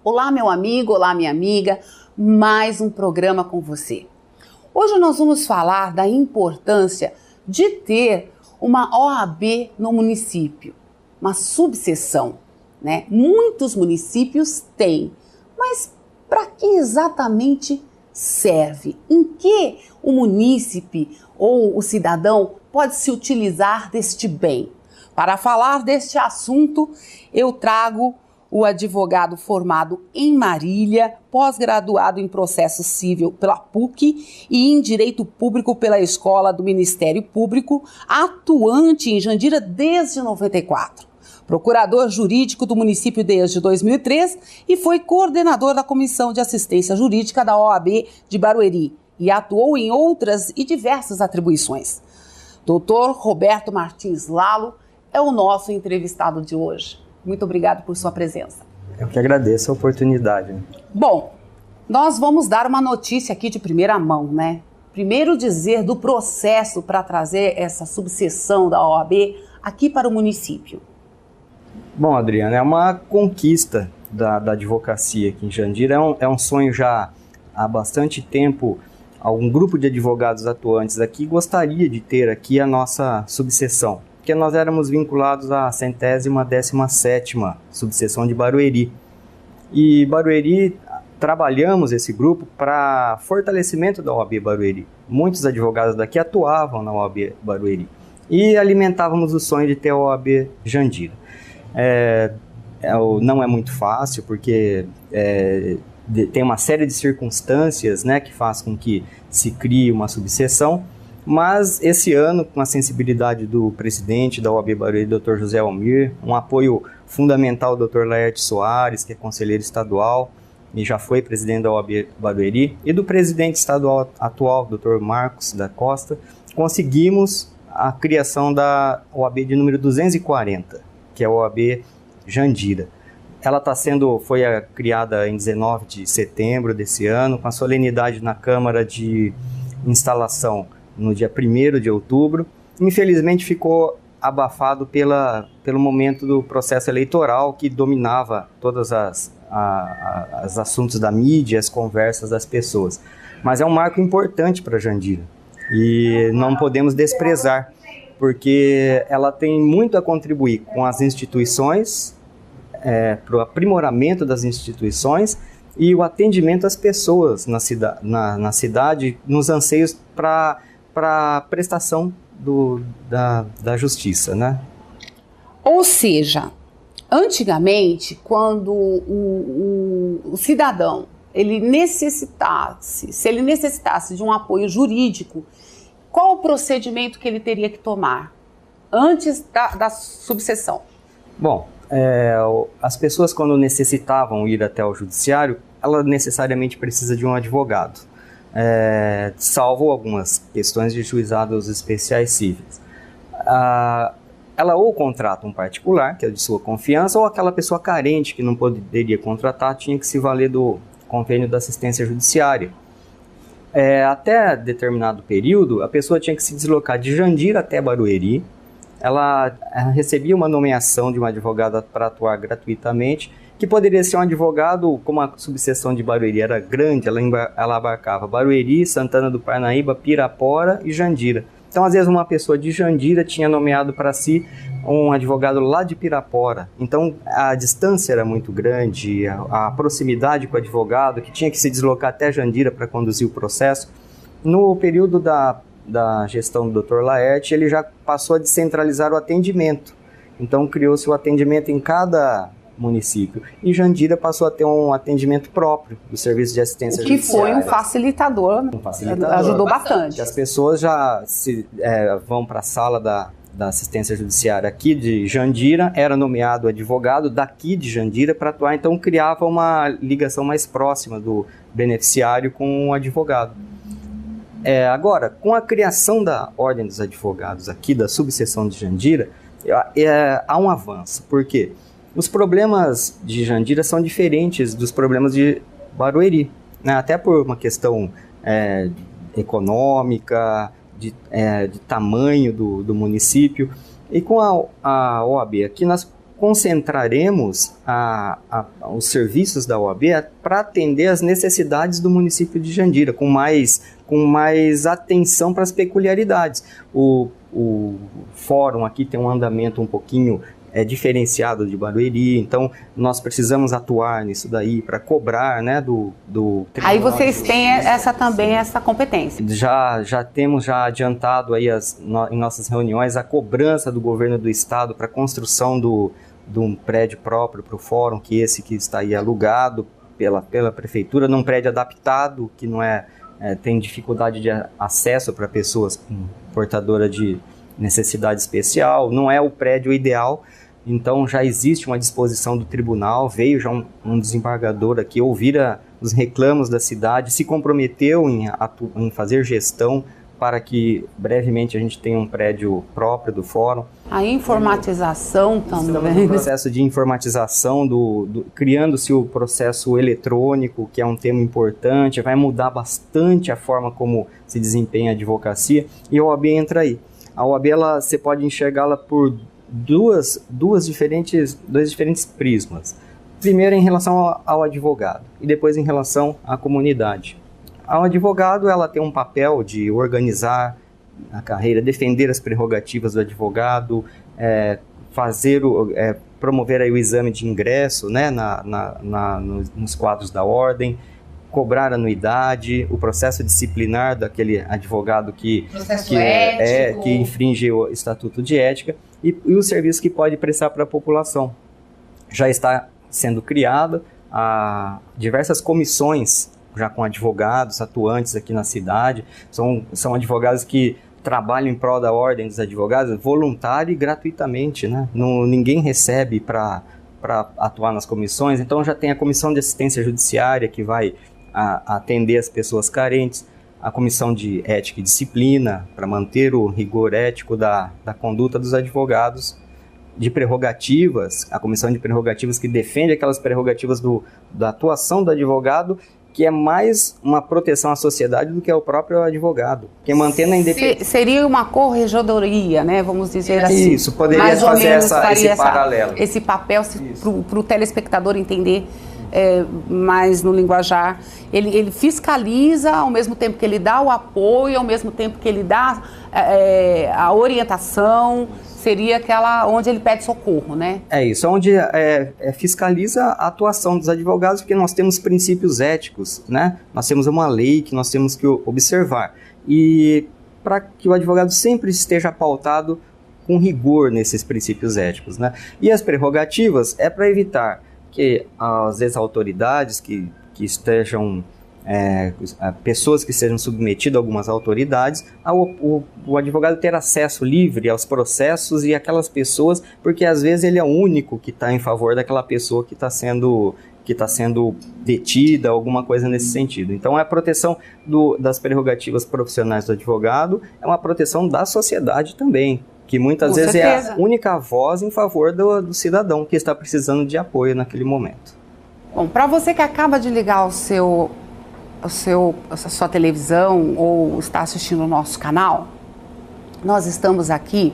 Olá, meu amigo, olá, minha amiga, mais um programa com você. Hoje nós vamos falar da importância de ter uma OAB no município, uma subseção, né? Muitos municípios têm, mas para que exatamente serve? Em que o munícipe ou o cidadão pode se utilizar deste bem? Para falar deste assunto, eu trago o advogado formado em Marília, pós-graduado em processo civil pela PUC e em direito público pela Escola do Ministério Público, atuante em Jandira desde 94. Procurador jurídico do município desde 2003 e foi coordenador da Comissão de Assistência Jurídica da OAB de Barueri e atuou em outras e diversas atribuições. Dr. Roberto Martins Lalo é o nosso entrevistado de hoje. Muito obrigado por sua presença. Eu que agradeço a oportunidade. Bom, nós vamos dar uma notícia aqui de primeira mão, né? Primeiro dizer do processo para trazer essa subseção da OAB aqui para o município. Bom, Adriana, é uma conquista da advocacia aqui em Jandira. É um sonho já há bastante tempo. Algum grupo de advogados atuantes aqui gostaria de ter aqui a nossa subseção, porque nós éramos vinculados à 117ª subseção de Barueri. E Barueri, trabalhamos esse grupo para fortalecimento da OAB Barueri. Muitos advogados daqui atuavam na OAB Barueri e alimentávamos o sonho de ter a OAB Jandira. Não é muito fácil, porque tem uma série de circunstâncias, né, que faz com que se crie uma subseção, mas esse ano, com a sensibilidade do presidente da OAB Barueri, Dr. José Almir, um apoio fundamental do Dr. Laerte Soares, que é conselheiro estadual e já foi presidente da OAB Barueri, e do presidente estadual atual, Dr. Marcos da Costa, conseguimos a criação da OAB de número 240, que é a OAB Jandira. Ela foi criada em 19 de setembro desse ano, com a solenidade na Câmara de instalação no dia 1º de outubro. Infelizmente ficou abafado pelo momento do processo eleitoral, que dominava todos os assuntos da mídia, as conversas das pessoas. Mas é um marco importante para Jandira e não podemos desprezar, porque ela tem muito a contribuir com as instituições, para o aprimoramento das instituições e o atendimento às pessoas na cidade, nos anseios para a prestação da justiça, né? Ou seja, antigamente, quando o cidadão se ele necessitasse de um apoio jurídico, qual o procedimento que ele teria que tomar antes da subseção? Bom, as pessoas, quando necessitavam ir até o judiciário, ela necessariamente precisa de um advogado, salvo algumas questões de juizados especiais cíveis. Ela ou contrata um particular, que é de sua confiança, ou aquela pessoa carente que não poderia contratar tinha que se valer do convênio da assistência judiciária. Até determinado período, a pessoa tinha que se deslocar de Jandira até Barueri. Ela recebia uma nomeação de um advogado para atuar gratuitamente, que poderia ser um advogado, como a subseção de Barueri era grande, ela abarcava Barueri, Santana do Parnaíba, Pirapora e Jandira. Então, às vezes, uma pessoa de Jandira tinha nomeado para si um advogado lá de Pirapora. Então, a distância era muito grande, a proximidade com o advogado, que tinha que se deslocar até Jandira para conduzir o processo. No período da gestão do Dr. Laerte, ele já passou a descentralizar o atendimento. Então, criou-se o atendimento em cada município. E Jandira passou a ter um atendimento próprio do serviço de assistência judiciária. Que foi um facilitador, ajudou bastante. As pessoas já vão para a sala da assistência judiciária aqui de Jandira, era nomeado advogado daqui de Jandira para atuar, então criava uma ligação mais próxima do beneficiário com o advogado. Agora, com a criação da Ordem dos Advogados aqui da subseção de Jandira, há um avanço. Por quê? Os problemas de Jandira são diferentes dos problemas de Barueri, né? Até por uma questão econômica, de tamanho do município. E com a OAB aqui nós concentraremos os serviços da OAB para atender as necessidades do município de Jandira, com mais atenção para as peculiaridades. O fórum aqui tem um andamento um pouquinho diferenciado de Barueri, então nós precisamos atuar nisso daí para cobrar, né, do Aí vocês têm essa competência. Já temos adiantado aí em nossas reuniões a cobrança do governo do estado para a construção de um prédio próprio para o fórum, que está aí alugado pela prefeitura, num prédio adaptado, que não tem dificuldade de acesso para pessoas portadoras de necessidade especial, não é o prédio ideal. Então já existe uma disposição do tribunal, veio já um desembargador aqui ouvir os reclamos da cidade, se comprometeu em fazer gestão para que brevemente a gente tenha um prédio próprio do fórum. A informatização também. Estamos no processo de informatização, criando-se o processo eletrônico, que é um tema importante, vai mudar bastante a forma como se desempenha a advocacia, e a OAB entra aí. A OAB, você pode enxergá-la por dois diferentes prismas. Primeiro em relação ao advogado e depois em relação à comunidade. Ao advogado, ela tem um papel de organizar a carreira, defender as prerrogativas do advogado, promover aí o exame de ingresso, né, nos quadros da ordem, cobrar anuidade, o processo disciplinar daquele advogado que infringe o Estatuto de Ética e o serviço que pode prestar para a população. Já está sendo criada diversas comissões, já com advogados atuantes aqui na cidade, são advogados que trabalham em prol da ordem dos advogados, voluntário e gratuitamente, né? Ninguém recebe para atuar nas comissões, então já tem a Comissão de Assistência Judiciária que vai atender as pessoas carentes, a Comissão de Ética e Disciplina, para manter o rigor ético da conduta dos advogados, de prerrogativas, a Comissão de Prerrogativas que defende aquelas prerrogativas da atuação do advogado, que é mais uma proteção à sociedade do que ao próprio advogado, que mantendo a independência. Seria uma corregedoria, né? Vamos dizer assim. Isso, poderia fazer esse paralelo. Esse papel para o telespectador entender mais no linguajar. Ele fiscaliza ao mesmo tempo que ele dá o apoio, ao mesmo tempo que ele dá a orientação. Seria aquela onde ele pede socorro, né? É isso, onde fiscaliza a atuação dos advogados, porque nós temos princípios éticos, né? Nós temos uma lei que nós temos que observar. E para que o advogado sempre esteja pautado com rigor nesses princípios éticos, né? E as prerrogativas é para evitar que às vezes autoridades que estejam... pessoas que sejam submetidas a algumas autoridades, o advogado ter acesso livre aos processos e aquelas pessoas, porque às vezes ele é o único que está em favor daquela pessoa que está sendo detida, alguma coisa nesse sentido. Então a proteção das prerrogativas profissionais do advogado é uma proteção da sociedade também, que muitas vezes é a única voz em favor do cidadão que está precisando de apoio naquele momento. Bom, para você que acaba de ligar a sua televisão ou está assistindo o nosso canal, nós estamos aqui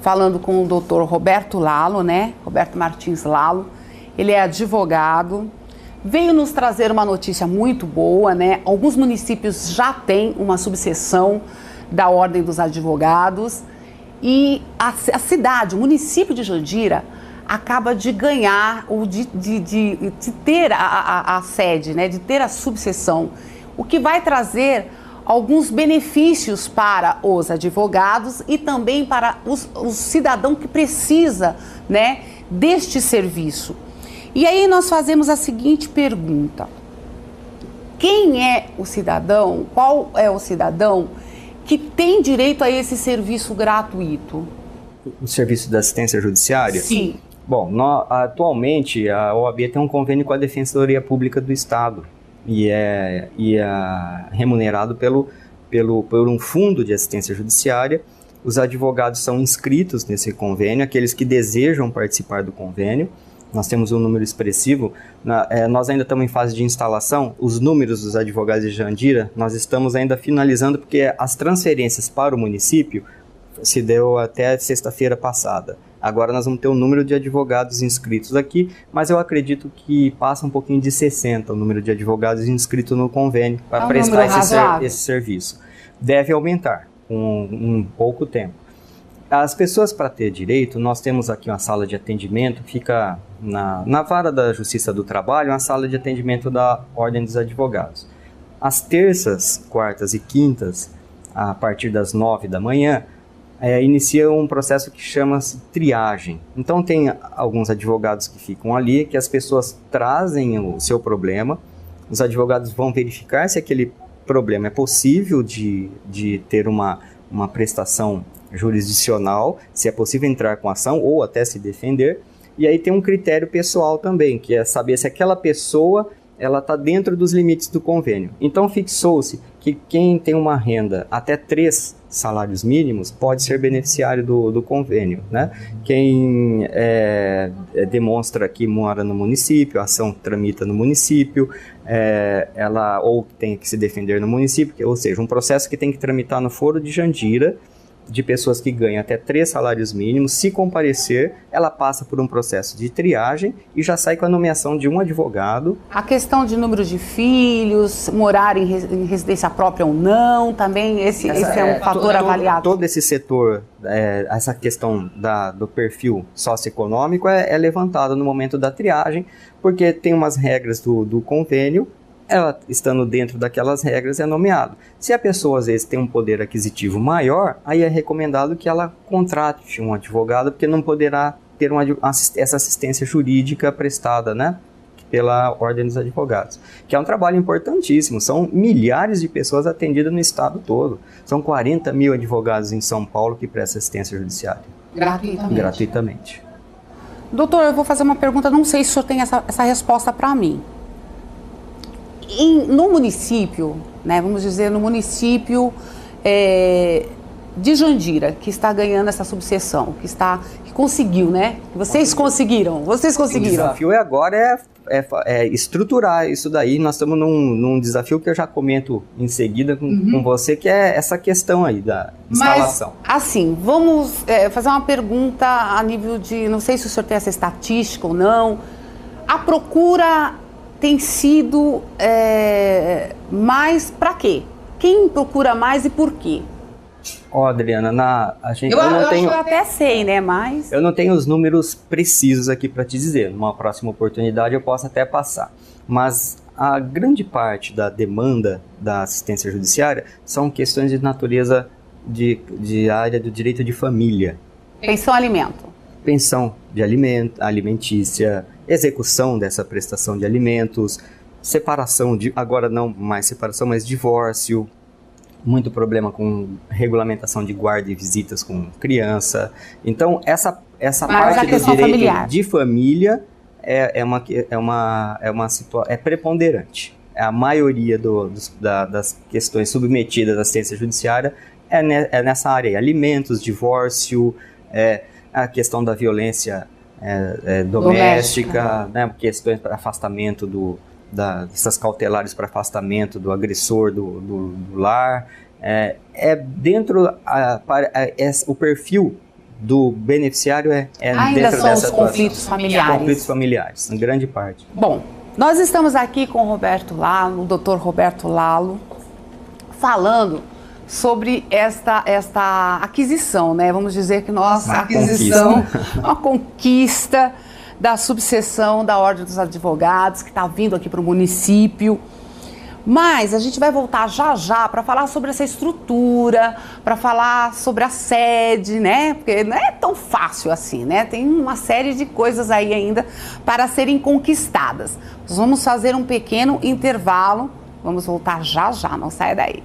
falando com o Dr. Roberto Lalo, né? Roberto Martins Lalo. Ele é advogado, veio nos trazer uma notícia muito boa, né? Alguns municípios já têm uma subseção da Ordem dos Advogados e a cidade, o município de Jandira, acaba de ganhar, de ter a sede, né, de ter a subseção, o que vai trazer alguns benefícios para os advogados e também para o cidadão que precisa, né, deste serviço. E aí nós fazemos a seguinte pergunta: quem é o cidadão, qual é o cidadão que tem direito a esse serviço gratuito? O serviço de assistência judiciária? Sim. Bom, atualmente a OAB tem um convênio com a Defensoria Pública do Estado e é remunerado por um fundo de assistência judiciária. Os advogados são inscritos nesse convênio, aqueles que desejam participar do convênio. Nós temos um número expressivo, nós ainda estamos em fase de instalação, os números dos advogados de Jandira, nós estamos ainda finalizando porque as transferências para o município se deu até sexta-feira passada. Agora nós vamos ter um número de advogados inscritos aqui, mas eu acredito que passa um pouquinho de 60 o número de advogados inscritos no convênio para prestar esse serviço. Deve aumentar com um pouco tempo. As pessoas, para ter direito, nós temos aqui uma sala de atendimento, fica na vara da Justiça do Trabalho, uma sala de atendimento da Ordem dos Advogados. Às terças, quartas e quintas, a partir das 9 da manhã, inicia um processo que chama-se triagem. Então tem alguns advogados que ficam ali, que as pessoas trazem o seu problema, os advogados vão verificar se aquele problema é possível de ter uma prestação jurisdicional, se é possível entrar com ação ou até se defender. E aí tem um critério pessoal também, que é saber se aquela pessoa ela está dentro dos limites do convênio. Então fixou-se que quem tem uma renda até 3 salários mínimos pode ser beneficiário do convênio, né? Quem demonstra que mora no município, a ação tramita no município, ela ou tem que se defender no município, ou seja, um processo que tem que tramitar no Foro de Jandira, de pessoas que ganham até 3 salários mínimos. Se comparecer, ela passa por um processo de triagem e já sai com a nomeação de um advogado. A questão de número de filhos, morar em residência própria ou não, também esse é um fator avaliado. Todo esse setor, essa questão do perfil socioeconômico é levantada no momento da triagem, porque tem umas regras do convênio. Ela, estando dentro daquelas regras, é nomeado. Se a pessoa, às vezes, tem um poder aquisitivo maior, aí é recomendado que ela contrate um advogado, porque não poderá ter essa assistência jurídica prestada, né, pela Ordem dos Advogados. Que é um trabalho importantíssimo. São milhares de pessoas atendidas no estado todo. São 40 mil advogados em São Paulo que prestam assistência judiciária. Gratuitamente. Doutor, eu vou fazer uma pergunta, não sei se o senhor tem essa resposta para mim. No município, né, vamos dizer, no município de Jandira, que está ganhando essa subseção, que conseguiu, né? Vocês conseguiram. O desafio agora é estruturar isso daí. Nós estamos num desafio que eu já comento em seguida com você, que é essa questão aí da instalação. Mas, assim, vamos fazer uma pergunta a nível de, não sei se o senhor tem essa estatística ou não, a procura tem sido mais para quê? Quem procura mais e por quê? Adriana, eu até sei, né, mas... Eu não tenho os números precisos aqui para te dizer. Numa próxima oportunidade eu posso até passar. Mas a grande parte da demanda da assistência judiciária são questões de natureza de área do direito de família. Pensão-alimento. Pensão de alimentícia, execução dessa prestação de alimentos, separação, agora não mais separação, mas divórcio, muito problema com regulamentação de guarda e visitas com criança. Então, essa parte do direito familiar de família é preponderante. A maioria das questões submetidas à assistência judiciária é nessa área aí. Alimentos, divórcio, a questão da violência doméstica, né, questões para afastamento dessas cautelares para afastamento do agressor do lar. O perfil do beneficiário ainda dentro são dessa os conflitos familiares. Conflitos familiares, em grande parte. Bom, nós estamos aqui com o Dr. Roberto Lalo, falando sobre esta aquisição, né? Vamos dizer que uma conquista da subseção da Ordem dos Advogados, que está vindo aqui para o município. Mas a gente vai voltar já para falar sobre essa estrutura, para falar sobre a sede, né? Porque não é tão fácil assim, né? Tem uma série de coisas aí ainda para serem conquistadas. Nós vamos fazer um pequeno intervalo, vamos voltar já, não saia daí.